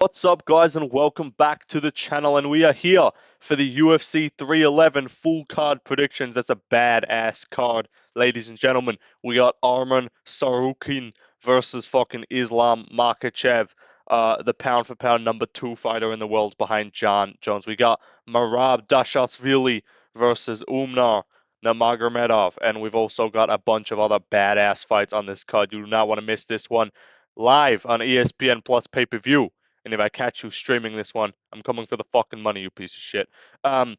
What's up, guys, and welcome back to the channel. And we are here for the UFC 311 full card predictions. That's a badass card, ladies and gentlemen. We got Arman Tsarukyan versus fucking Islam Makhachev, the pound for pound #2 fighter in the world behind John Jones. We got Merab Dashashvili versus Umnar Nurmagomedov, and we've also got a bunch of other badass fights on this card. You do not want to miss this one live on ESPN Plus pay-per-view. And if I catch you streaming this one, I'm coming for the fucking money, you piece of shit. But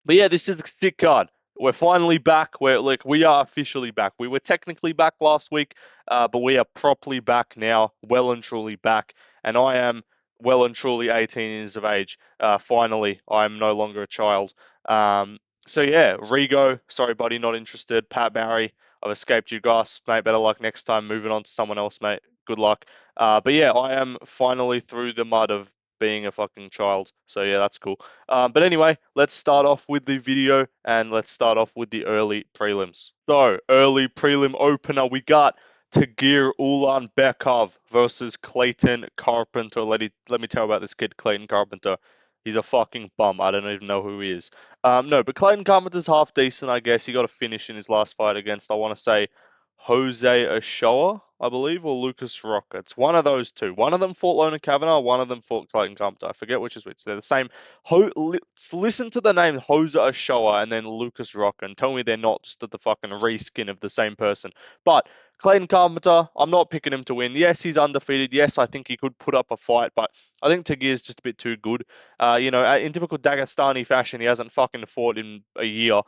yeah, this is a sick card. We're finally back. We are officially back. We were technically back last week, but we are properly back now, well and truly back. And I am well and truly 18 years of age. Finally, I'm no longer a child. So yeah, Rigo, sorry buddy, not interested. Pat Barry, I've escaped you guys, mate. Better luck next time. Moving on to someone else, mate. Good luck. But yeah, I am finally through the mud of being a fucking child. So yeah, that's cool. But anyway, let's start off with the video and let's start off with the early prelims. So, early prelim opener, we got Tagir Ulanbekov versus Clayton Carpenter. Let me tell you about this kid, Clayton Carpenter. He's a fucking bum. I don't even know who he is. No, but Clayton Carpenter's half decent, I guess. He got a finish in his last fight against, I want to say, Jose Ochoa, I believe, or Lucas Rockets. One of those two. One of them fought Lona Kavanagh, one of them fought Clayton Carpenter. I forget which is which. They're the same. Listen to the name Jose Ochoa and then Lucas Rock and tell me they're not just the fucking reskin of the same person. But Clayton Carpenter, I'm not picking him to win. Yes, he's undefeated. Yes, I think he could put up a fight, but I think Tagir's just a bit too good. In typical Dagestani fashion, he hasn't fucking fought in a year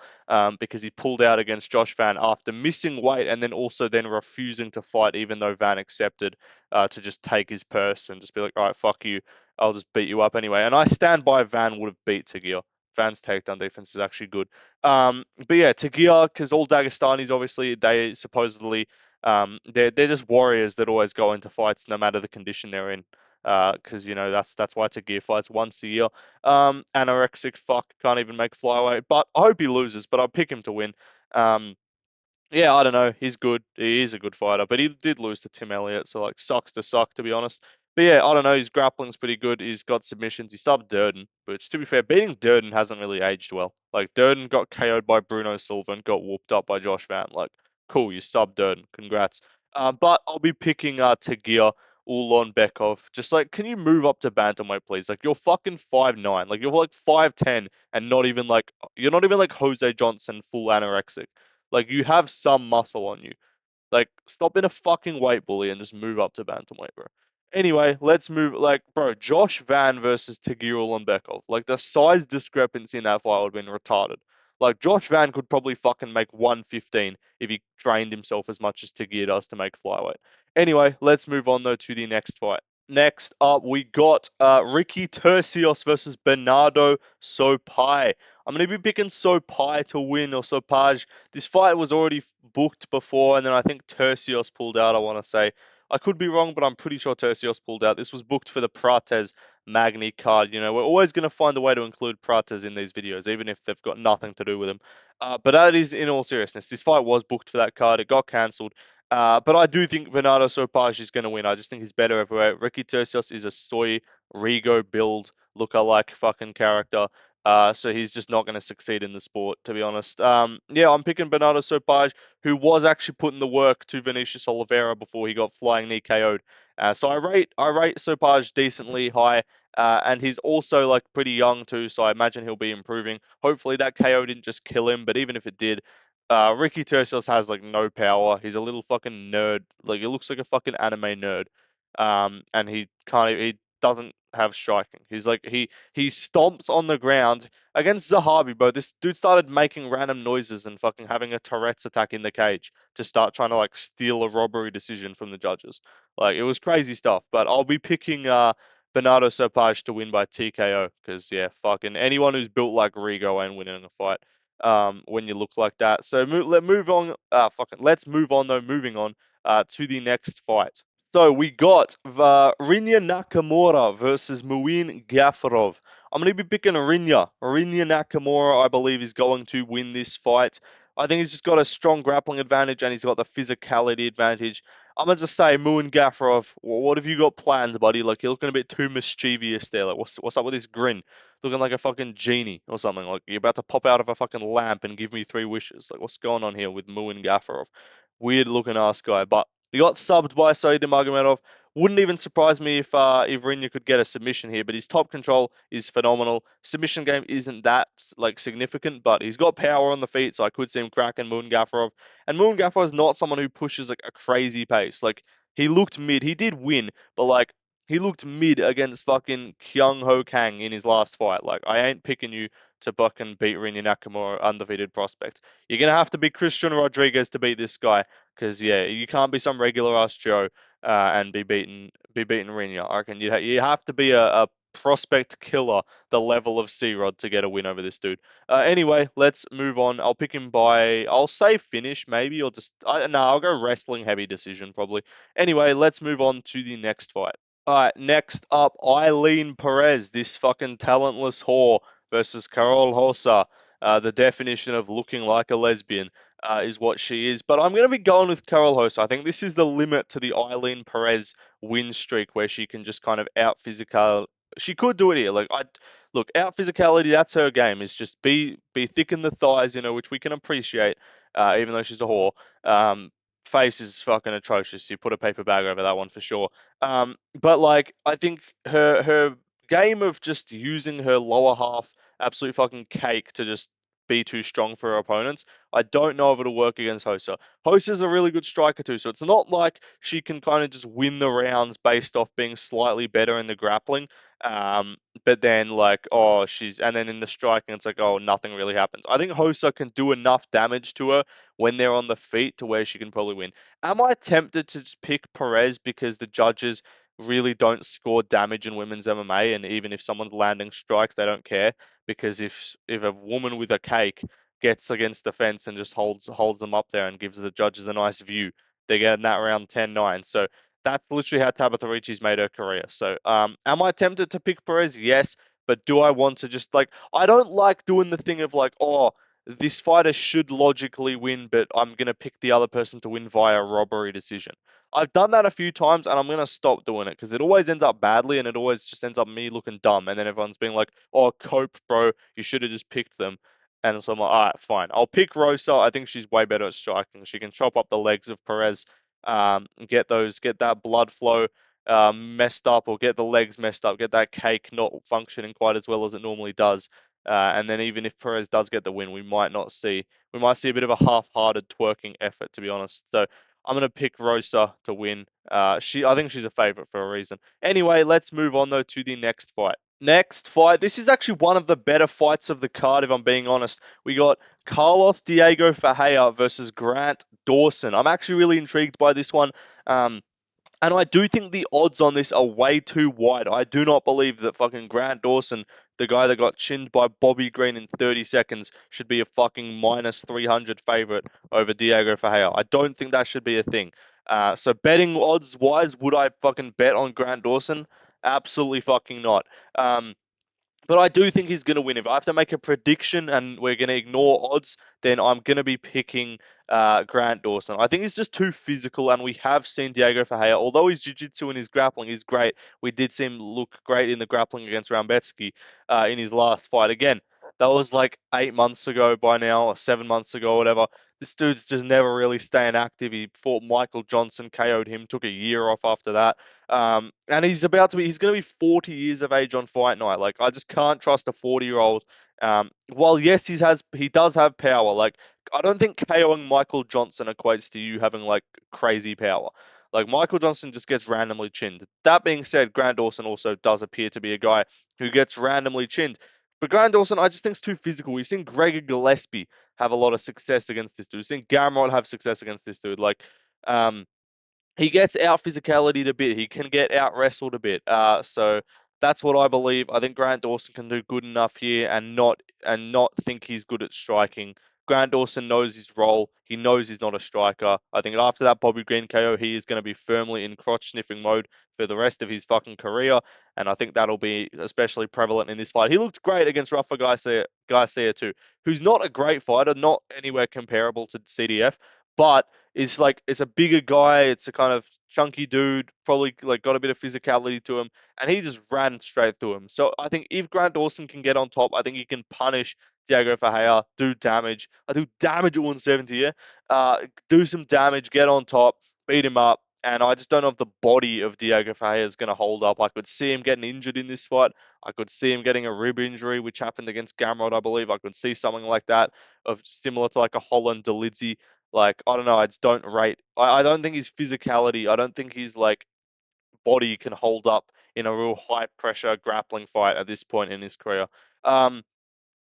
because he pulled out against Josh Van after missing weight and then also then refusing to fight, even though Van accepted to just take his purse and just be like, all right, fuck you. I'll just beat you up anyway. And I stand by Van would have beat Tagir. Van's takedown defense is actually good. But yeah, Tagir, because all Dagestanis, obviously, they supposedly, they're just warriors that always go into fights no matter the condition they're in. Because that's why Tagir fights once a year. Anorexic fuck can't even make flyweight, but I hope he loses. But I'll pick him to win. Yeah, I don't know. He's good. He is a good fighter, but he did lose to Tim Elliott, so like sucks to suck, to be honest. But yeah, I don't know. His grappling's pretty good. He's got submissions. He subbed Durden, but to be fair, beating Durden hasn't really aged well. Like Durden got KO'd by Bruno Silva and got whooped up by Josh Van. Like, cool, you subbed Durden. Congrats. But I'll be picking Tagir Ulanbekov. Just like, can you move up to bantamweight, please? Like, you're fucking 5'9". Like, you're like 5'10", and you're not even like Jose Johnson, full anorexic. Like, you have some muscle on you. Like, stop being a fucking weight bully and just move up to bantamweight, bro. Anyway, let's move. Like, bro, Josh Van versus Tagir Ulanbekov. Like, the size discrepancy in that fight would have been retarded. Like, Josh Van could probably fucking make 115 if he trained himself as much as Tagir does to make flyweight. Anyway, let's move on, though, to the next fight. Next up, we got Ricky Turcios versus Bernardo Sopaj. I'm going to be picking Sopaj to win, or Sopaj. This fight was already booked before, and then I think Turcios pulled out, I want to say. I could be wrong, but I'm pretty sure Turcios pulled out. This was booked for the Prates Magni card. You know, we're always going to find a way to include Prates in these videos, even if they've got nothing to do with them. But that is in all seriousness. This fight was booked for that card. It got cancelled. But I do think Bernardo Sopaj is going to win. I just think he's better everywhere. Ricky Turcios is a soy Rigo build lookalike fucking character. So he's just not going to succeed in the sport, to be honest. Yeah, I'm picking Bernardo Sopaj, who was actually putting the work to Vinicius Oliveira before he got flying knee KO'd. So I rate Sopaj decently high, and he's also like pretty young too. So I imagine he'll be improving. Hopefully that KO didn't just kill him, but even if it did, Ricky Turcios has like no power. He's a little fucking nerd. Like, he looks like a fucking anime nerd. And he doesn't have striking. He's like he stomps on the ground against Zahabi, bro. This dude started making random noises and fucking having a Tourette's attack in the cage to start trying to like steal a robbery decision from the judges. Like, it was crazy stuff. But I'll be picking Bernardo Sopaj to win by TKO because yeah, fucking anyone who's built like Rigo ain't winning a fight. When you look like that. So let's move on. Let's move on though. Moving on to the next fight. So we got Rinya Nakamura versus Muin Gafurov. I'm going to be picking Rinya. Rinya Nakamura, I believe, is going to win this fight. I think he's just got a strong grappling advantage and he's got the physicality advantage. I'm gonna just say Muin Gafurov. What have you got planned, buddy? Like you're looking a bit too mischievous there. Like what's up with this grin? Looking like a fucking genie or something. Like you're about to pop out of a fucking lamp and give me 3 wishes. Like what's going on here with Muin Gafurov? Weird looking ass guy, but he got subbed by Said Magomedov. Wouldn't even surprise me if Rinya could get a submission here, but his top control is phenomenal. Submission game isn't that like significant, but he's got power on the feet, so I could see him cracking Moon Gafurov. And Moon Gafurov is not someone who pushes like a crazy pace. Like he looked mid. He did win, but like he looked mid against fucking Kyung Ho Kang in his last fight. Like I ain't picking you to fucking beat Rinya Nakamura, undefeated prospect. You're gonna have to be Christian Rodriguez to beat this guy, because yeah, you can't be some regular ass Joe and be beaten Rinya. I reckon you have to be a prospect killer the level of C-Rod to get a win over this dude. Anyway, let's move on. I'll pick him by, I'll say finish maybe, or just, no, I'll go wrestling heavy decision probably. Anyway, let's move on to the next fight. All right, next up, Eileen Perez, this fucking talentless whore versus Carol Rosa. The definition of looking like a lesbian is what she is. But I'm going to be going with Carol Rosa. I think this is the limit to the Eileen Perez win streak where she can just kind of out physical. She could do it here. Like I look, out physicality, that's her game. Is just be thick in the thighs, which we can appreciate, even though she's a whore. Face is fucking atrocious. You put a paper bag over that one for sure. But like I think her game of just using her lower half absolute fucking cake to just be too strong for her opponents. I don't know if it'll work against Hosa. Hosa's a really good striker too, so it's not like she can kind of just win the rounds based off being slightly better in the grappling. Um, but then like and then in the striking it's like nothing really happens. I think Hosa can do enough damage to her when they're on the feet to where she can probably win. Am I tempted to just pick Perez because the judges really don't score damage in women's MMA, and even if someone's landing strikes, they don't care, because if a woman with a cake gets against the fence and just holds them up there and gives the judges a nice view, they get in that round 10-9. So that's literally how Tabitha Ricci's made her career. So am I tempted to pick Perez? Yes, but do I want to just like I don't like doing the thing of like this fighter should logically win, but I'm gonna pick the other person to win via robbery decision. I've done that a few times and I'm going to stop doing it because it always ends up badly and it always just ends up me looking dumb. And then everyone's being like, oh, cope, bro. You should have just picked them. And so I'm like, all right, fine. I'll pick Rosa. I think she's way better at striking. She can chop up the legs of Perez, get that blood flow messed up, or get the legs messed up, get that cake not functioning quite as well as it normally does. And then even if Perez does get the win, we might see a bit of a half-hearted twerking effort, to be honest. So I'm gonna pick Rosa to win. I think she's a favorite for a reason. Anyway, let's move on though to the next fight. Next fight. This is actually one of the better fights of the card, if I'm being honest. We got Carlos Diego Ferreira versus Grant Dawson. I'm actually really intrigued by this one. And I do think the odds on this are way too wide. I do not believe that fucking Grant Dawson, the guy that got chinned by Bobby Green in 30 seconds, should be a fucking minus 300 favorite over Diego Ferreira. I don't think that should be a thing. So betting odds wise, would I fucking bet on Grant Dawson? Absolutely fucking not. But I do think he's going to win. If I have to make a prediction and we're going to ignore odds, then I'm going to be picking Grant Dawson. I think he's just too physical, and we have seen Diego Ferreira, although his jiu-jitsu and his grappling is great, we did see him look great in the grappling against Rambetsky in his last fight. Again, that was like 8 months ago by now, or 7 months ago, whatever. This dude's just never really staying active. He fought Michael Johnson, KO'd him, took a year off after that. And he's going to be 40 years of age on fight night. Like, I just can't trust a 40-year-old. While yes, he does have power. Like, I don't think KOing Michael Johnson equates to you having like crazy power. Like, Michael Johnson just gets randomly chinned. That being said, Grant Dawson also does appear to be a guy who gets randomly chinned. But Grant Dawson, I just think is too physical. We've seen Gregor Gillespie have a lot of success against this dude. We've seen Gamrot have success against this dude. Like, he gets out physicality a bit. He can get out wrestled a bit. So that's what I believe. I think Grant Dawson can do good enough here and not think he's good at striking, Grant Dawson knows his role. He knows he's not a striker. I think after that Bobby Green KO, he is going to be firmly in crotch sniffing mode for the rest of his fucking career. And I think that'll be especially prevalent in this fight. He looked great against Rafa Garcia too, who's not a great fighter, not anywhere comparable to CDF, but is like it's a bigger guy. It's a kind of chunky dude, probably like got a bit of physicality to him, and he just ran straight through him. So I think if Grant Dawson can get on top, I think he can punish Diego Ferreira, do damage. I do damage at 170, yeah. Do some damage, get on top, beat him up. And I just don't know if the body of Diego Ferreira is going to hold up. I could see him getting injured in this fight. I could see him getting a rib injury, which happened against Gamrot, I believe. I could see something like that, of similar to like a Holland Delidzi. Like, I don't know, I just don't rate. I don't think his physicality, I don't think his like body can hold up in a real high pressure grappling fight at this point in his career. I'm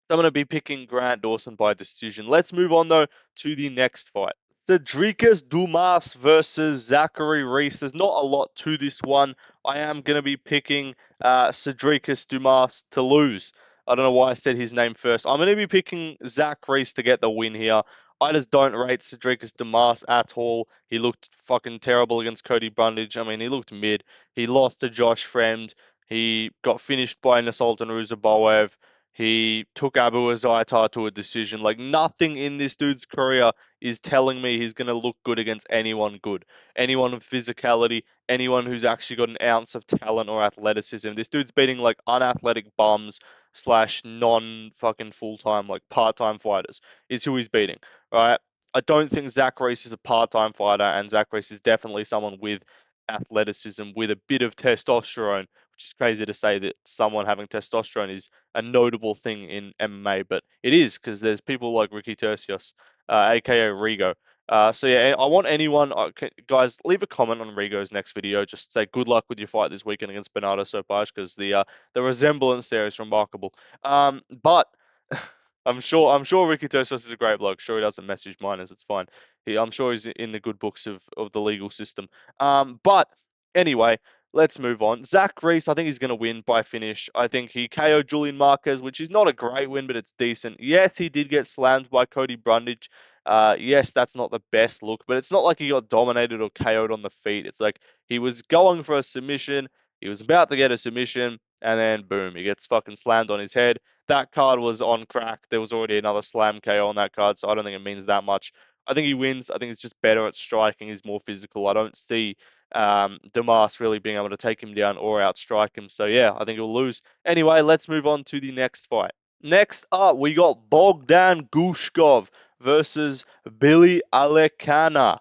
going to be picking Grant Dawson by decision. Let's move on, though, to the next fight. Cedricus Dumas versus Zachary Reese. There's not a lot to this one. I am going to be picking Cedricus Dumas to lose. I don't know why I said his name first. I'm going to be picking Zach Reese to get the win here. I just don't rate Cedricus Dumas at all. He looked fucking terrible against Cody Brundage. I mean, he looked mid. He lost to Josh Fremd. He got finished by Nasultan Ruzaboev. He took Abu Azaitar to a decision. Like, nothing in this dude's career is telling me he's going to look good against anyone good. Anyone with physicality, anyone who's actually got an ounce of talent or athleticism. This dude's beating like unathletic bums slash non-fucking full-time, like part-time fighters is who he's beating, right? I don't think Zach Reese is a part-time fighter, and Zach Reese is definitely someone with athleticism, with a bit of testosterone, which is crazy to say that someone having testosterone is a notable thing in MMA, but it is because there's people like Ricky Turcios, aka Rigo. So yeah, I want anyone, guys, leave a comment on Rigo's next video. Just say good luck with your fight this weekend against Bernardo Sopaj, because the resemblance there is remarkable. But I'm sure Ricky Turcios is a great bloke. Sure, he doesn't message minors. It's fine. I'm sure he's in the good books of the legal system. But anyway, let's move on. Zach Reese, I think he's going to win by finish. I think he KO'd Julian Marquez, which is not a great win, but it's decent. Yes, he did get slammed by Cody Brundage. Yes, that's not the best look, but it's not like he got dominated or KO'd on the feet. It's like he was going for a submission. He was about to get a submission, and then boom, he gets fucking slammed on his head. That card was on crack. There was already another slam KO on that card, so I don't think it means that much. I think he wins. I think he's just better at striking. He's more physical. I don't see Dumas really being able to take him down or outstrike him. So yeah, I think he'll lose. Anyway, let's move on to the next fight. Next up, we got Bogdan Guskov versus Billy Alekana.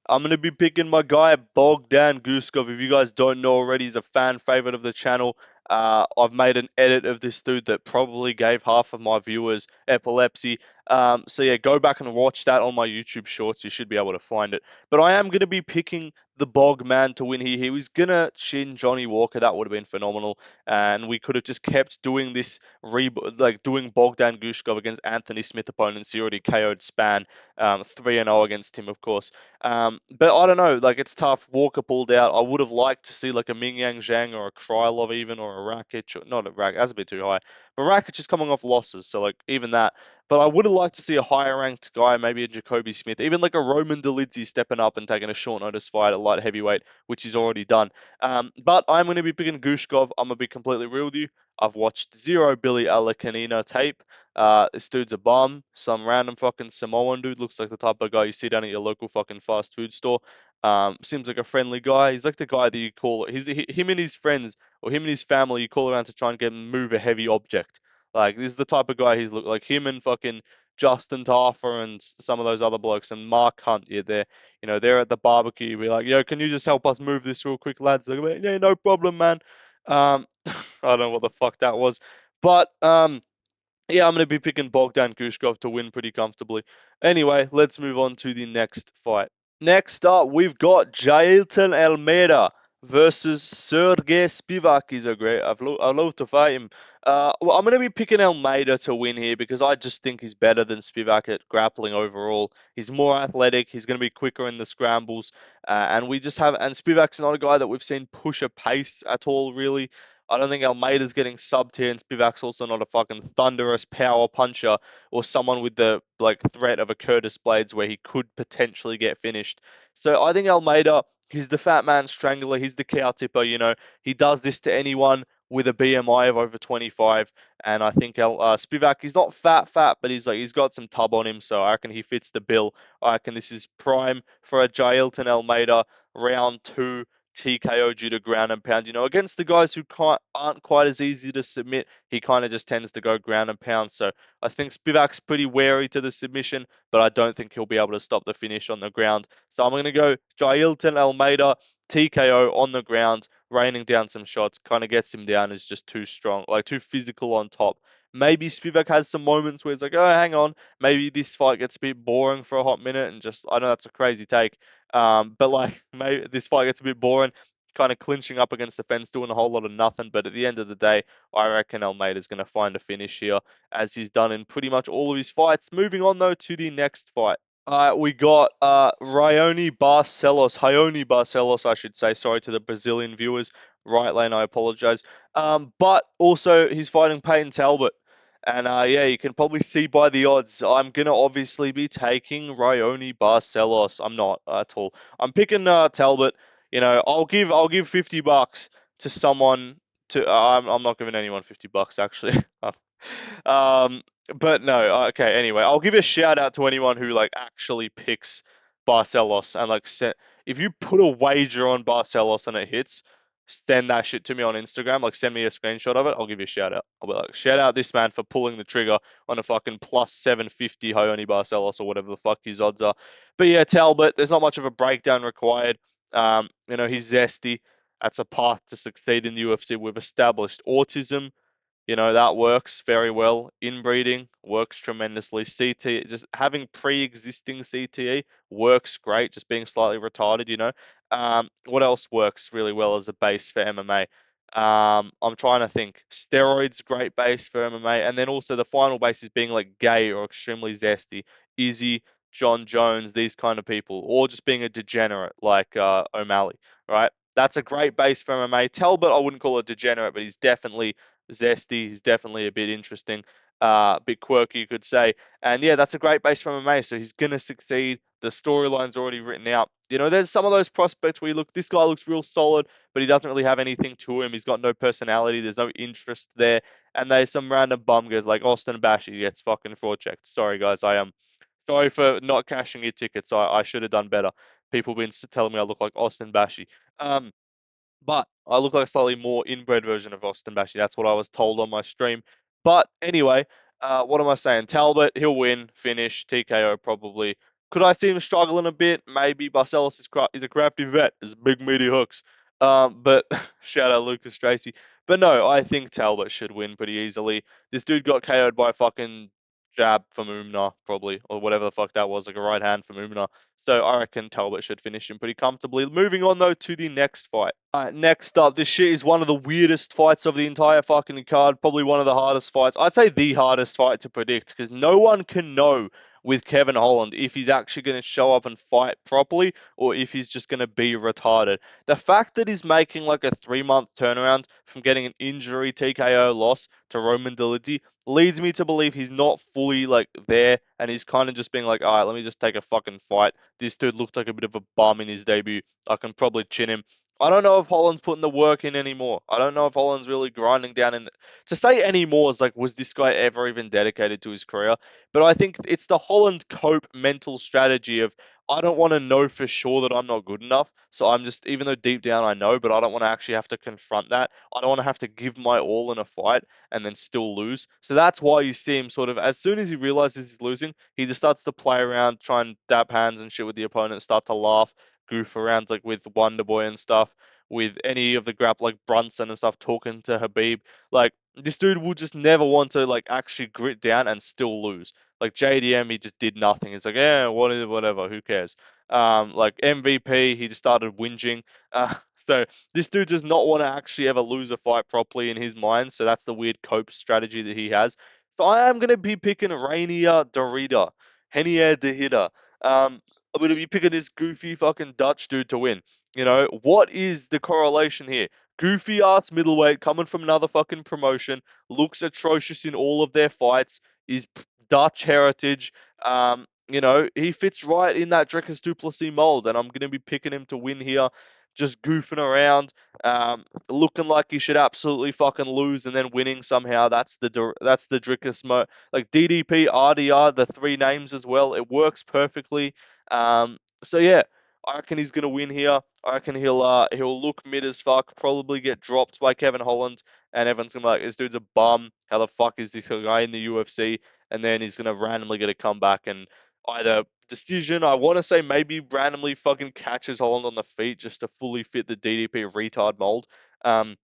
I'm going to be picking my guy, Bogdan Guskov. If you guys don't know already, he's a fan favorite of the channel. I've made an edit of this dude that probably gave half of my viewers epilepsy. So yeah, go back and watch that on my YouTube shorts. You should be able to find it. But I am going to be picking the Bog man to win here. He was going to chin Johnny Walker. That would have been phenomenal. And we could have just kept doing this, doing Bogdan Guskov against Anthony Smith opponents. He already KO'd Span 3-0 against him, of course. But I don't know, like, it's tough. Walker pulled out. I would have liked to see like a Ming Yang Zhang or a Krylov even, or a Rakic. Not a Rakic, that's a bit too high. But Rakic is coming off losses, so like even that. But I would have liked to see a higher ranked guy, maybe a Jacoby Smith, even like a Roman Dolidze stepping up and taking a short notice fight at light heavyweight, which he's already done. But I'm going to be picking Gushkov. I'm going to be completely real with you. I've watched zero Billy Alakanina tape. This dude's a bum. Some random fucking Samoan dude. Looks like the type of guy you see down at your local fucking fast food store. Seems like a friendly guy. He's like the guy that you call. Him and his friends, or him and his family, you call around to try and get him move a heavy object. Like, this is the type of guy he's look like. Him and fucking Justin Taffer and some of those other blokes, and Mark Hunt. Yeah, they're at the barbecue. You be like, yo, can you just help us move this real quick, lads? They're like, yeah, no problem, man. I don't know what the fuck that was, but yeah, I'm going to be picking Bogdan Gushkov to win pretty comfortably. Anyway, let's move on to the next fight. Next up, we've got Jailton Almeida versus Sergey Spivak. He's a great. I'd love to fight him. Well, I'm going to be picking Almeida to win here because I just think he's better than Spivak at grappling overall. He's more athletic. He's going to be quicker in the scrambles. And Spivak's not a guy that we've seen push a pace at all, really. I don't think Almeida's getting subbed here, and Spivak's also not a fucking thunderous power puncher or someone with the like threat of a Curtis Blades where he could potentially get finished. So I think Almeida, he's the fat man strangler, he's the cow tipper, he does this to anyone with a BMI of over 25, and I think Spivak, he's not fat, but he's got some tub on him, so I reckon he fits the bill. I reckon this is prime for a Jailton Almeida round two TKO due to ground and pound. Against the guys who aren't quite as easy to submit, he kind of just tends to go ground and pound. So I think Spivak's pretty wary to the submission, but I don't think he'll be able to stop the finish on the ground. So I'm going to go Jailton Almeida TKO on the ground, raining down some shots, kind of gets him down, is just too strong, like too physical on top. Maybe Spivak has some moments where it's like, oh, hang on, maybe this fight gets a bit boring for a hot minute, and just, I know that's a crazy take, but like maybe this fight gets a bit boring, kind of clinching up against the fence, doing a whole lot of nothing. But at the end of the day, I reckon Almeida's going to find a finish here, as he's done in pretty much all of his fights. Moving on though to the next fight. We got Ione Barcelos, I should say. Sorry to the Brazilian viewers. Right lane, I apologize. But also he's fighting Payton Talbott. And yeah, you can probably see by the odds, I'm gonna obviously be taking Ione Barcelos. I'm not at all. I'm picking Talbot. I'll give $50 to someone to. I'm not giving anyone $50 actually. um, but no, okay. Anyway, I'll give a shout out to anyone who like actually picks Barcelos and like if you put a wager on Barcelos and it hits, send that shit to me on Instagram. Like send me a screenshot of it. I'll give you a shout out. I'll be like, shout out this man for pulling the trigger on a fucking plus 750 Ione Barcelos or whatever the fuck his odds are. But yeah, Talbot, there's not much of a breakdown required. He's zesty. That's a path to succeed in the UFC. We've established autism, that works very well. Inbreeding works tremendously. CTE, just having pre-existing CTE works great. Just being slightly retarded. What else works really well as a base for MMA? I'm trying to think. Steroids, great base for MMA, and then also the final base is being like gay or extremely zesty. Izzy, John Jones, these kind of people, or just being a degenerate like O'Malley, right? That's a great base for MMA. Talbot, I wouldn't call a degenerate, but he's definitely zesty. He's definitely a bit interesting, a bit quirky, you could say. And yeah, that's a great base from MMA. So he's gonna succeed. The storyline's already written out. There's some of those prospects where you look, this guy looks real solid, but he doesn't really have anything to him. He's got no personality. There's no interest there. And there's some random bum guys like Austin Bashi gets fucking fraud checked. Sorry guys, I am sorry for not cashing your tickets. I should have done better. People been telling me I look like Austin Bashi. But I look like a slightly more inbred version of Austin Bashi. That's what I was told on my stream. But anyway, what am I saying? Talbot, he'll win, finish, TKO probably. Could I see him struggling a bit? Maybe. Barcelos is a crafty vet. There's big meaty hooks. But shout out Lucas Tracy. But no, I think Talbot should win pretty easily. This dude got KO'd by a fucking jab from Umnar, probably, or whatever the fuck that was, like a right hand from Umnar. So I reckon Talbot should finish him pretty comfortably. Moving on though to the next fight. Alright, next up, this shit is one of the weirdest fights of the entire fucking card. Probably one of the hardest fights. I'd say the hardest fight to predict because no one can know with Kevin Holland if he's actually going to show up and fight properly or if he's just going to be retarded. The fact that he's making like a 3-month turnaround from getting an injury TKO loss to Roman Dolidze leads me to believe he's not fully like there and he's kind of just being like, all right, let me just take a fucking fight. This dude looked like a bit of a bum in his debut. I can probably chin him. I don't know if Holland's putting the work in anymore. I don't know if Holland's really grinding down in. To say anymore is like, was this guy ever even dedicated to his career? But I think it's the Holland cope mental strategy of, I don't want to know for sure that I'm not good enough. So I'm just, even though deep down I know, but I don't want to actually have to confront that. I don't want to have to give my all in a fight and then still lose. So that's why you see him sort of, as soon as he realizes he's losing, he just starts to play around, try and dab hands and shit with the opponent, start to laugh, goof around like with Wonder Boy and stuff, with any of the grap like Brunson and stuff, talking to Habib. Like this dude will just never want to like actually grit down and still lose. Like JDM, he just did nothing. It's like, yeah, whatever, who cares? Like MVP, he just started whinging. So this dude does not want to actually ever lose a fight properly in his mind. So that's the weird cope strategy that he has. So I am gonna be picking Rainier Dorita, Henier de Hitter. I'm gonna be picking this goofy fucking Dutch dude to win. What is the correlation here? Goofy ass middleweight coming from another fucking promotion, looks atrocious in all of their fights, is Dutch heritage. He fits right in that Dricus du Plessis mold, and I'm going to be picking him to win here. Just goofing around, looking like he should absolutely fucking lose, and then winning somehow. That's the Dricus like DDP, RDR, the three names as well. It works perfectly. So yeah, I reckon he's gonna win here. I reckon he'll look mid as fuck, probably get dropped by Kevin Holland, and everyone's gonna be like, this dude's a bum. How the fuck is this guy in the UFC? And then he's gonna randomly get a comeback and either decision, I want to say maybe randomly fucking catches Holland on the feet just to fully fit the DDP retard mold. Um,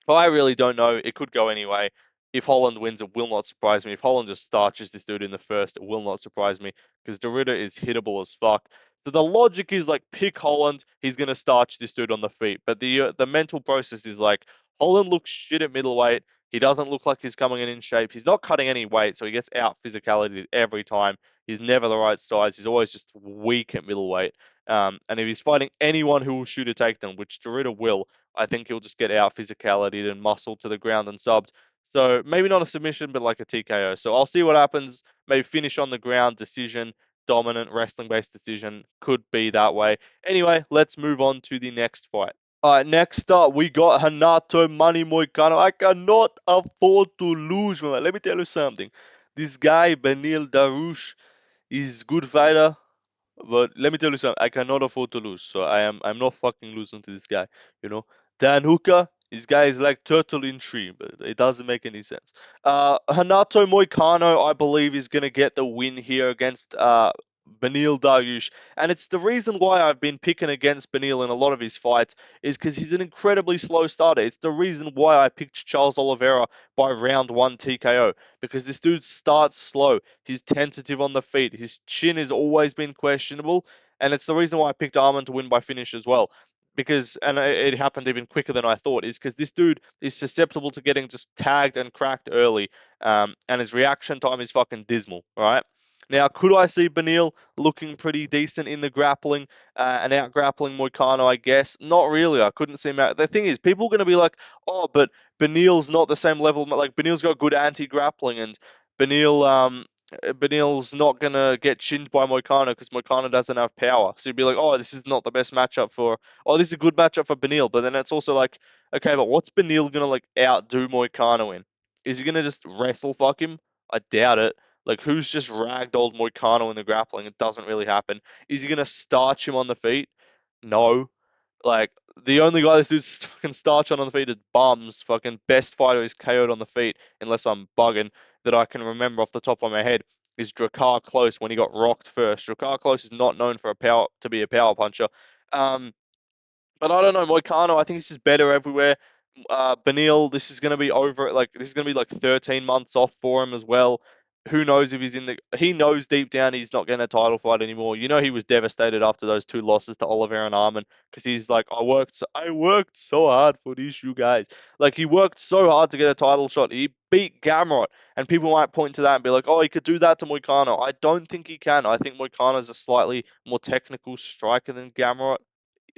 but I really don't know. It could go anyway. If Holland wins, it will not surprise me. If Holland just starches this dude in the first, it will not surprise me because Derrida is hittable as fuck. So the logic is like pick Holland, he's gonna starch this dude on the feet. But the mental process is like Holland looks shit at middleweight. He doesn't look like he's coming in shape. He's not cutting any weight, so he gets out physicality every time. He's never the right size. He's always just weak at middleweight. And if he's fighting anyone who will shoot a takedown, which Derrida will, I think he'll just get out physicality and muscle to the ground and subbed. So maybe not a submission, but like a TKO. So I'll see what happens. Maybe finish on the ground, decision, dominant wrestling based decision. Could be that way. Anyway, let's move on to the next fight. All right, next up, we got Hanato Money Moicano. I cannot afford to lose, man. Let me tell you something. This guy, Benil Darush, is good fighter. But let me tell you something. I cannot afford to lose, so I'm not fucking losing to this guy. You know, Dan Hooker. This guy is like turtle in tree, but it doesn't make any sense. Hanato Moicano, I believe, is gonna get the win here against Benil Dariush, and it's the reason why I've been picking against Benil in a lot of his fights is because he's an incredibly slow starter. It's the reason why I picked Charles Oliveira by round one TKO because this dude starts slow. He's tentative on the feet. His chin has always been questionable, and it's the reason why I picked Arman to win by finish as well. Because and it happened even quicker than I thought. Is because this dude is susceptible to getting just tagged and cracked early, and his reaction time is fucking dismal. Right now, could I see Benil looking pretty decent in the grappling and out grappling Moicano? I guess not really. I couldn't see him out. The thing is, people are going to be like, "Oh, but Benil's not the same level. Like Benil's got good anti grappling and Benil Benil's not gonna get chinned by Moicano because Moicano doesn't have power. So you'd be like, oh, this is not the best matchup for, oh, this is a good matchup for Benil. But then it's also like, okay, but what's Benil gonna like outdo Moicano in? Is he gonna just wrestle fuck him? I doubt it. Like, who's just ragdolled Moicano in the grappling? It doesn't really happen. Is he gonna starch him on the feet? No. Like, the only guy this dude's fucking starch on the feet is Bums. Fucking best fighter is KO'd on the feet, unless I'm bugging, that I can remember off the top of my head, is Drakkar Close when he got rocked first. Drakkar Close is not known for to be a power puncher. Um, but I don't know, Moicano, I think he's just better everywhere. Benil, this is going to be over, like, this is going to be like 13 months off for him as well. Who knows if he's in the. He knows deep down he's not getting a title fight anymore. You know, he was devastated after those two losses to Oliveira and Arman because he's like, I worked so hard for these you guys. Like, he worked so hard to get a title shot. He beat Gamrot, and people might point to that and be like, oh, he could do that to Moicano. I don't think he can. I think Moicano's a slightly more technical striker than Gamrot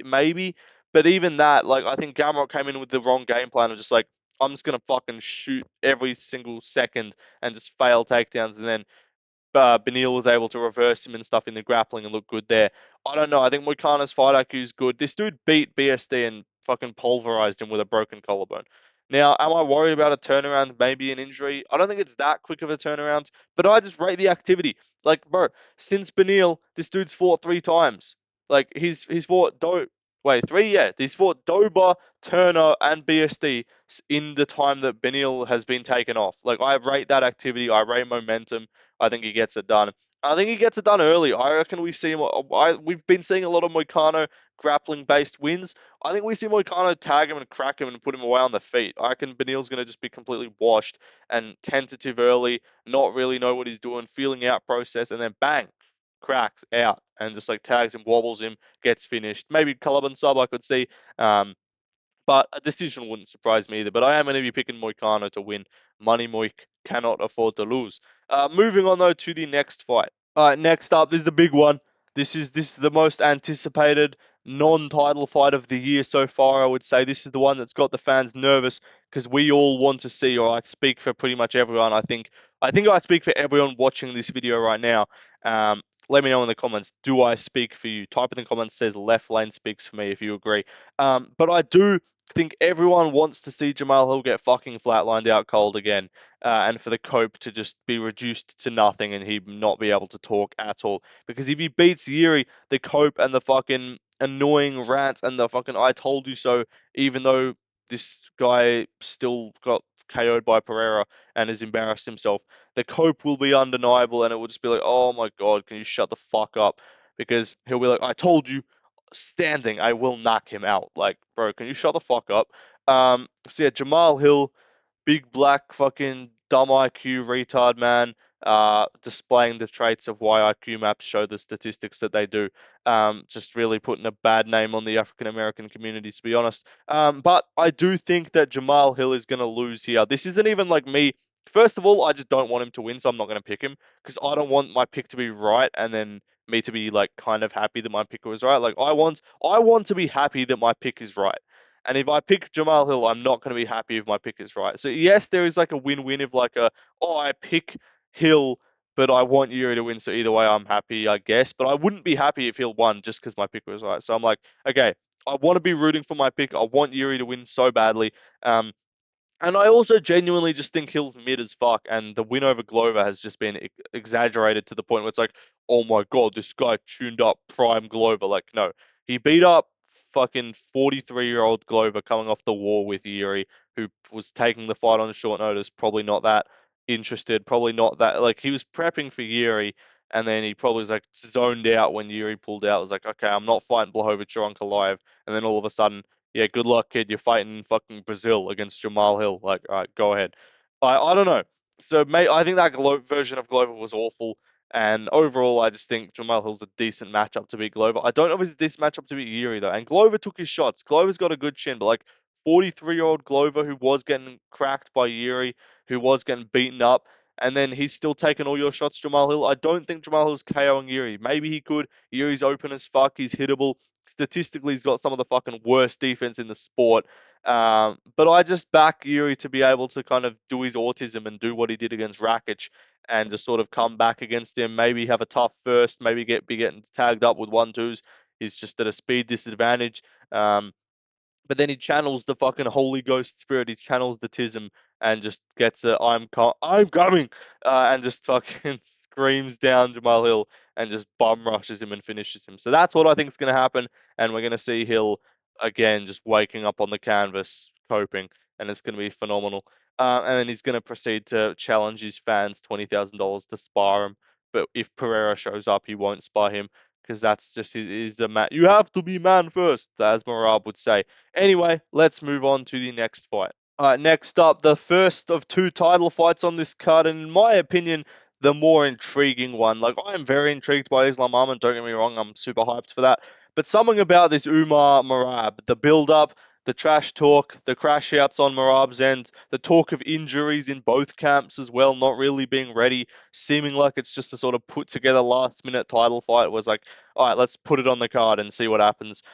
maybe. But even that, like, I think Gamrot came in with the wrong game plan of just like, I'm just gonna fucking shoot every single second and just fail takedowns, and then Benil was able to reverse him and stuff in the grappling and look good there. I don't know. I think Moicano's fight IQ is good. This dude beat BSD and fucking pulverized him with a broken collarbone. Now, am I worried about a turnaround, maybe an injury? I don't think it's that quick of a turnaround, but I just rate the activity. Like, bro, since Benil, this dude's fought 3 times. Like, he's fought wait, three? Yeah, he's fought Doba, Turner, and BSD in the time that Benil has been taken off. Like, I rate that activity. I rate momentum. I think he gets it done. I think he gets it done early. I reckon we see him. We've been seeing a lot of Moicano grappling based wins. I think we see Moicano tag him and crack him and put him away on the feet. I reckon Benil's going to just be completely washed and tentative early, not really know what he's doing, feeling out process, and then bang, cracks out and just like tags him, wobbles him, gets finished. Maybe club and sub I could see. But a decision wouldn't surprise me either. But I am going to be picking Moicano to win. Money Moik cannot afford to lose. Moving on though to the next fight. All right, next up, this is the big one. This is the most anticipated. non-title fight of the year so far. I would say this is the one that's got the fans nervous because we all want to see, or I speak for pretty much everyone. I think I speak for everyone watching this video right now. Let me know in the comments. Do I speak for you? Type in the comments says left lane speaks for me if you agree. But I do think everyone wants to see Jamal Hill get fucking flatlined out cold again, and for the cope to just be reduced to nothing and he not be able to talk at all. Because if he beats Jiri, the cope and the fucking annoying rants and the fucking I told you so, even though this guy still got KO'd by Ferreira and has embarrassed himself, the cope will be undeniable and it will just be like, oh my god, can you shut the fuck up? Because he'll be like, I told you, standing, I will knock him out. Like, bro, can you shut the fuck up? So yeah, Jamal Hill, big black fucking dumb IQ retard man, displaying the traits of why IQ maps show the statistics that they do. Just really putting a bad name on the African American community, to be honest. But I do think that Jamal Hill is going to lose here. This isn't even like me. First of all, I just don't want him to win, so I'm not going to pick him because I don't want my pick to be right and then me to be like kind of happy that my pick was right. Like I want to be happy that my pick is right. And if I pick Jamal Hill, I'm not going to be happy if my pick is right. So yes, there is like a win-win if like I pick Hill, but I want Yuri to win. So either way, I'm happy, I guess. But I wouldn't be happy if Hill won just because my pick was right. So I'm like, okay, I want to be rooting for my pick. I want Yuri to win so badly. And I also genuinely just think Hill's mid as fuck, and the win over Glover has just been exaggerated to the point where it's like, oh my god, this guy tuned up prime Glover. Like, no, he beat up fucking 43-year-old Glover coming off the war with Yuri, who was taking the fight on short notice, probably not that interested, probably not that, like, he was prepping for Yuri, and then he probably was like zoned out when Yuri pulled out. Was like, okay, I'm not fighting Blachowicz or alive, and then all of a sudden, yeah, good luck, kid. You're fighting fucking Brazil against Jamal Hill. Like, all right, go ahead. I don't know. So, mate, I think that version of Glover was awful. And overall, I just think Jamal Hill's a decent matchup to beat Glover. I don't know if it's a decent matchup to beat Yuri, though. And Glover took his shots. Glover's got a good chin, but like 43-year-old Glover who was getting cracked by Yuri, who was getting beaten up, and then he's still taking all your shots, Jamal Hill. I don't think Jamal Hill's KOing Yuri. Maybe he could. Yuri's open as fuck. He's hittable. Statistically, he's got some of the fucking worst defense in the sport. But I just back Yuri to be able to kind of do his autism and do what he did against Rakic and just sort of come back against him. Maybe have a tough first. Maybe be getting tagged up with 1-2s. He's just at a speed disadvantage. But then he channels the fucking Holy Ghost spirit. He channels the Tism and just gets a I'm coming, and just fucking screams down Jamal Hill and just bum rushes him and finishes him. So that's what I think is going to happen, and we're going to see Hill again just waking up on the canvas, coping, and it's going to be phenomenal. And then he's going to proceed to challenge his fans $20,000 to spar him. But if Pereira shows up, he won't spar him because that's just his the man. You have to be man first, as Marab would say. Anyway, let's move on to the next fight. All right, next up, the first of two title fights on this card, and in my opinion, the more intriguing one. Like, I am very intrigued by Islam Arman, don't get me wrong, I'm super hyped for that. But something about this Umar Marab, the build-up, the trash talk, the crash outs on Marab's end, the talk of injuries in both camps as well, not really being ready, seeming like it's just a sort of put together last minute title fight was like, all right, let's put it on the card and see what happens.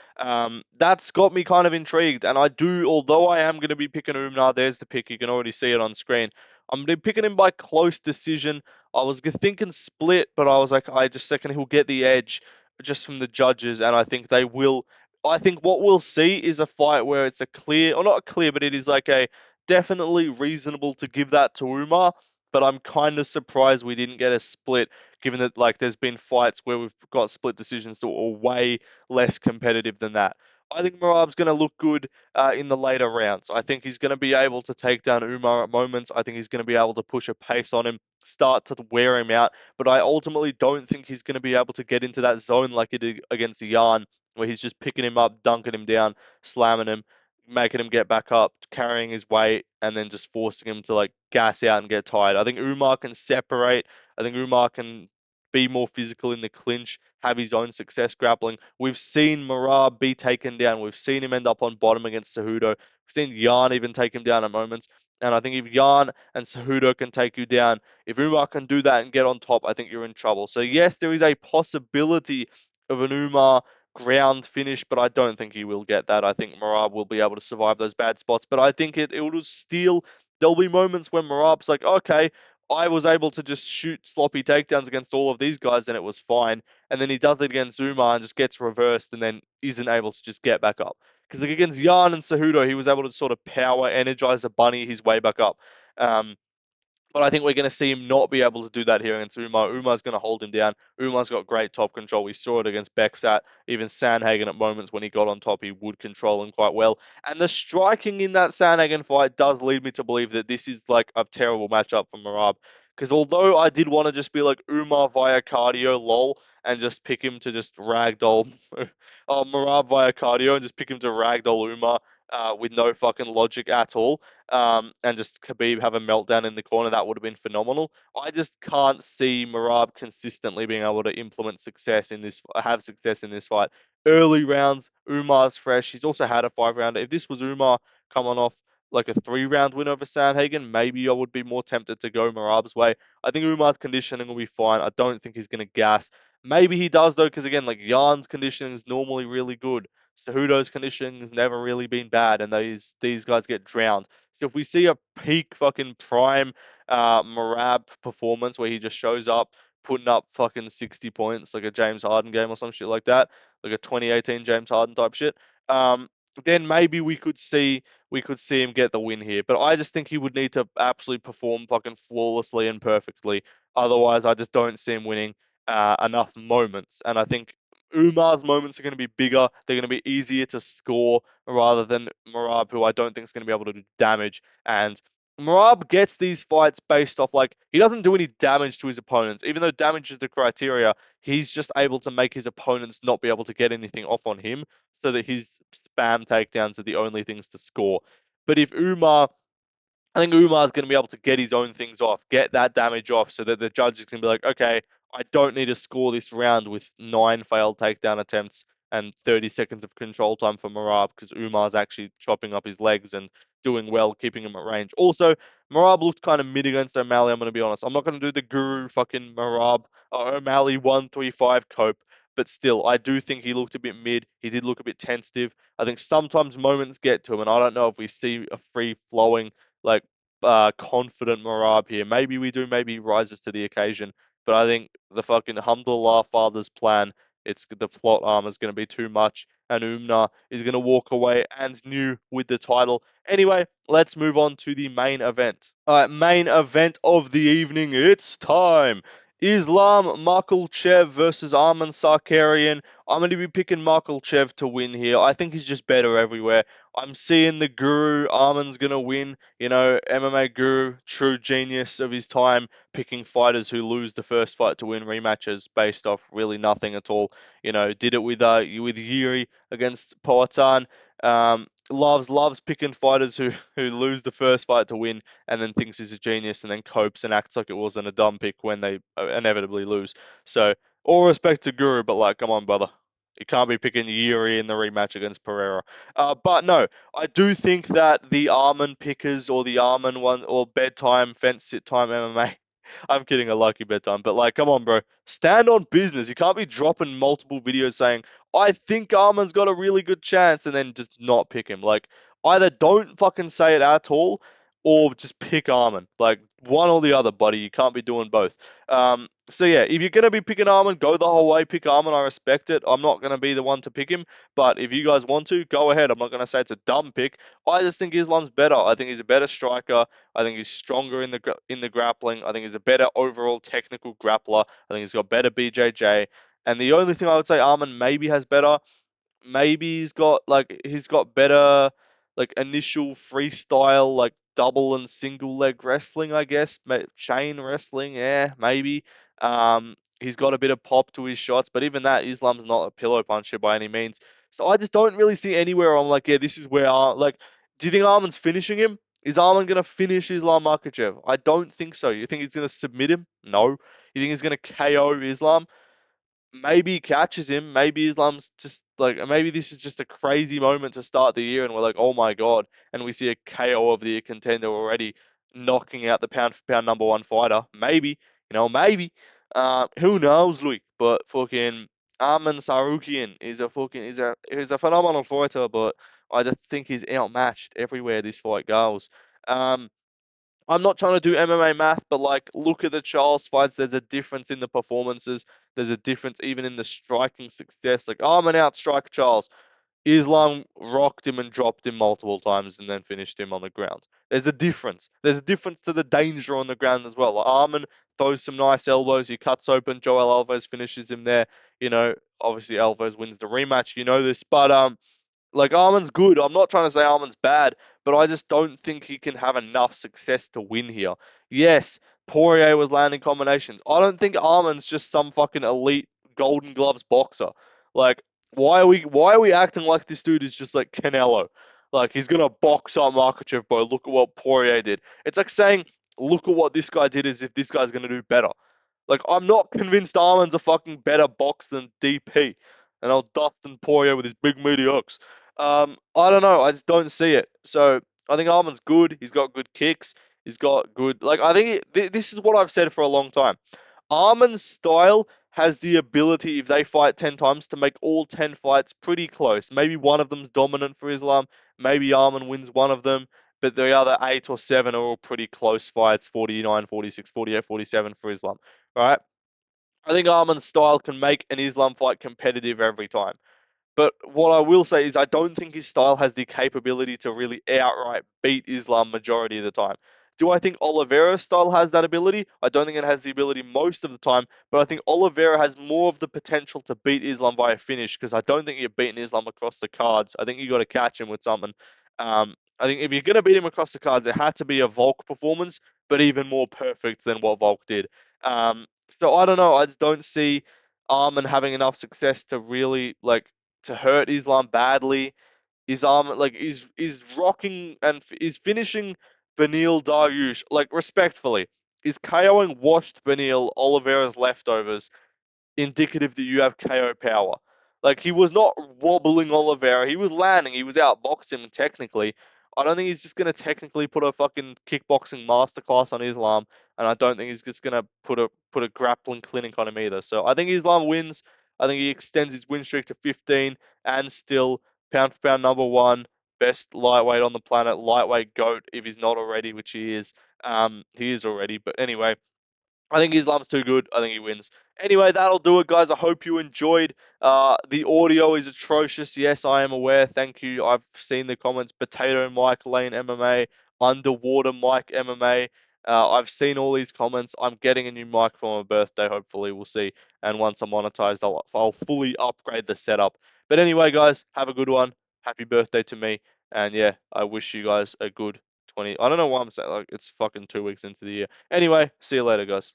That's got me kind of intrigued, and I do, although I am going to be picking Umnar, there's the pick, you can already see it on screen. I'm going to be picking him by close decision. I was thinking split, but I was like, I just reckon he'll get the edge just from the judges, and I think they will. I think what we'll see is a fight where it's a clear, or not clear, but it is like a definitely reasonable to give that to Umar. But I'm kind of surprised we didn't get a split, given that like there's been fights where we've got split decisions that were way less competitive than that. I think Marab's going to look good in the later rounds. I think he's going to be able to take down Umar at moments. I think he's going to be able to push a pace on him, start to wear him out. But I ultimately don't think he's going to be able to get into that zone like he did against Jan, where he's just picking him up, dunking him down, slamming him, making him get back up, carrying his weight, and then just forcing him to like gas out and get tired. I think Umar can separate. I think Umar can be more physical in the clinch, have his own success grappling. We've seen Marab be taken down. We've seen him end up on bottom against Cejudo. We've seen Jan even take him down at moments. And I think if Jan and Cejudo can take you down, if Umar can do that and get on top, I think you're in trouble. So yes, there is a possibility of an Umar ground finish, but I don't think he will get that. I think Merab will be able to survive those bad spots, but I think it will still, there'll be moments when Merab's like, okay, I was able to just shoot sloppy takedowns against all of these guys and it was fine. And then he does it against Umar and just gets reversed and then isn't able to just get back up. Because like against Jan and Cejudo, he was able to sort of power, energize a bunny his way back up. Um, but I think we're going to see him not be able to do that here against Umar. Umar's going to hold him down. Umar's got great top control. We saw it against Beksat. Even Sandhagen at moments when he got on top, he would control him quite well. And the striking in that Sandhagen fight does lead me to believe that this is like a terrible matchup for Merab. Because although I did want to just be like Umar via cardio, lol, and just pick him to just ragdoll Merab via cardio and just pick him to ragdoll Umar with no fucking logic at all and just Khabib have a meltdown in the corner, that would have been phenomenal. I just can't see Merab consistently being able to implement success in this, have success in this fight. Early rounds, Umar's fresh. He's also had a 5-rounder. If this was Umar coming off like a 3-round win over Sandhagen, maybe I would be more tempted to go Merab's way. I think Umar's conditioning will be fine. I don't think he's going to gas. Maybe he does though, because again, like Jan's conditioning is normally really good. Cejudo's conditioning has never really been bad, and these guys get drowned. So if we see a peak fucking prime Merab performance where he just shows up putting up fucking 60 points like a James Harden game or some shit like that, like a 2018 James Harden type shit, then maybe we could see him get the win here. But I just think he would need to absolutely perform fucking flawlessly and perfectly. Otherwise, I just don't see him winning enough moments. And I think Umar's moments are going to be bigger. They're going to be easier to score rather than Merab, who I don't think is going to be able to do damage. And Merab gets these fights based off like he doesn't do any damage to his opponents, even though damage is the criteria. He's just able to make his opponents not be able to get anything off on him, so that his spam takedowns are the only things to score. But if Umar I think Umar's going to be able to get his own things off, get that damage off, so that the judges can be like, okay, I don't need to score this round with 9 failed takedown attempts and 30 seconds of control time for Merab because Umar's actually chopping up his legs and doing well, keeping him at range. Also, Merab looked kind of mid against O'Malley, I'm going to be honest. I'm not going to do the guru fucking Merab O'Malley 135 cope, but still, I do think he looked a bit mid. He did look a bit tentative. I think sometimes moments get to him, and I don't know if we see a free flowing like confident Merab here. Maybe we do, maybe he rises to the occasion. But I think the fucking Alhamdulillah father's plan, it's the plot armor is going to be too much, and Umnar is going to walk away and new with the title. Anyway, let's move on to the main event. All right, main event of the evening. It's time. Islam Maklechev versus Arman Sarkarian. I'm going to be picking Maklechev to win here. I think he's just better everywhere. I'm seeing the guru. Arman's going to win. You know, MMA guru, true genius of his time, picking fighters who lose the first fight to win rematches based off really nothing at all. You know, did it with Jiri against Poatan. Loves picking fighters who lose the first fight to win and then thinks he's a genius and then copes and acts like it wasn't a dumb pick when they inevitably lose. So all respect to Guru, but like, come on, brother. You can't be picking Yuri in the rematch against Pereira. But no, I do think that the Arman pickers or the Arman one or bedtime fence sit time MMA. I'm kidding, a lucky bedtime, but like, come on, bro. Stand on business. You can't be dropping multiple videos saying, I think Arman's got a really good chance, and then just not pick him. Like, either don't fucking say it at all, or just pick Arman. Like, one or the other, buddy. You can't be doing both. So yeah, if you're gonna be picking Arman, go the whole way. Pick Arman. I respect it. I'm not gonna be the one to pick him, but if you guys want to, go ahead. I'm not gonna say it's a dumb pick. I just think Islam's better. I think he's a better striker. I think he's stronger in the grappling. I think he's a better overall technical grappler. I think he's got better BJJ. And the only thing I would say Arman maybe has better, maybe he's got better like initial freestyle like double and single leg wrestling, I guess. Chain wrestling, yeah, maybe. He's got a bit of pop to his shots, but even that, Islam's not a pillow puncher by any means. So I just don't really see anywhere I'm like, yeah, this is where like, do you think Arman's finishing him? Is Arman gonna finish Islam Makhachev? I don't think so. You think he's gonna submit him? No. You think he's gonna KO Islam? Maybe he catches him. Maybe Islam's just like, maybe this is just a crazy moment to start the year, and we're like, oh my god, and we see a KO of the year contender already, knocking out the pound for pound #1 fighter. Maybe, maybe. Who knows, Luke? But fucking, Arman Tsarukyan is a fucking he's a phenomenal fighter, but I just think he's outmatched everywhere this fight goes. Um, I'm not trying to do MMA math, but like, look at the Charles fights. There's a difference in the performances. There's a difference even in the striking success. Like, Arman outstrike Charles. Islam rocked him and dropped him multiple times and then finished him on the ground. There's a difference. There's a difference to the danger on the ground as well. Like, Arman throws some nice elbows. He cuts open. Joel Alves finishes him there. You know, obviously Alves wins the rematch. You know this, but like, Arman's good. I'm not trying to say Arman's bad, but I just don't think he can have enough success to win here. Yes, Poirier was landing combinations. I don't think Arman's just some fucking elite Golden Gloves boxer. Like, why are we acting like this dude is just like Canelo? Like, he's gonna box up Makhachev, bro. Look at what Poirier did. It's like saying, look at what this guy did, as if this guy's gonna do better. Like, I'm not convinced Arman's a fucking better box than DP. And I'll Dustin Poirier with his big meaty hooks. I don't know. I just don't see it. So I think Arman's good. He's got good kicks. He's got good. Like, I think this is what I've said for a long time. Arman's style has the ability, if they fight 10 times, to make all 10 fights pretty close. Maybe one of them's dominant for Islam. Maybe Arman wins one of them. But the other 8 or 7 are all pretty close fights, 49, 46, 48, 47 for Islam. Right? I think Arman's style can make an Islam fight competitive every time. But what I will say is I don't think his style has the capability to really outright beat Islam majority of the time. Do I think Oliveira's style has that ability? I don't think it has the ability most of the time, but I think Oliveira has more of the potential to beat Islam by a finish because I don't think you're beating Islam across the cards. I think you got to catch him with something. I think if you're going to beat him across the cards, it had to be a Volk performance, but even more perfect than what Volk did. Um, so I don't know. I just don't see Arman having enough success to really like to hurt Islam badly. His arm, like, is rocking and is finishing Benil Dariush, like, respectfully. Is KOing washed Benil Oliveira's leftovers indicative that you have KO power? Like, he was not wobbling Oliveira. He was landing. He was outboxing him technically. I don't think he's just gonna technically put a fucking kickboxing masterclass on Islam, and I don't think he's just gonna put a grappling clinic on him either. So I think Islam wins. I think he extends his win streak to 15, and still pound for pound number one, best lightweight on the planet, lightweight goat if he's not already, which he is. He is already. But anyway, I think Islam's too good. I think he wins. Anyway, that'll do it, guys. I hope you enjoyed. The audio is atrocious. Yes, I am aware. Thank you. I've seen the comments. Potato Mike Lane MMA, Underwater Mike MMA. I've seen all these comments. I'm getting a new mic for my birthday. Hopefully, we'll see. And once I'm monetized, I'll fully upgrade the setup. But anyway, guys, have a good one. Happy birthday to me. And yeah, I wish you guys a good 20. I don't know why I'm saying, like, it's fucking 2 weeks into the year. Anyway, see you later, guys.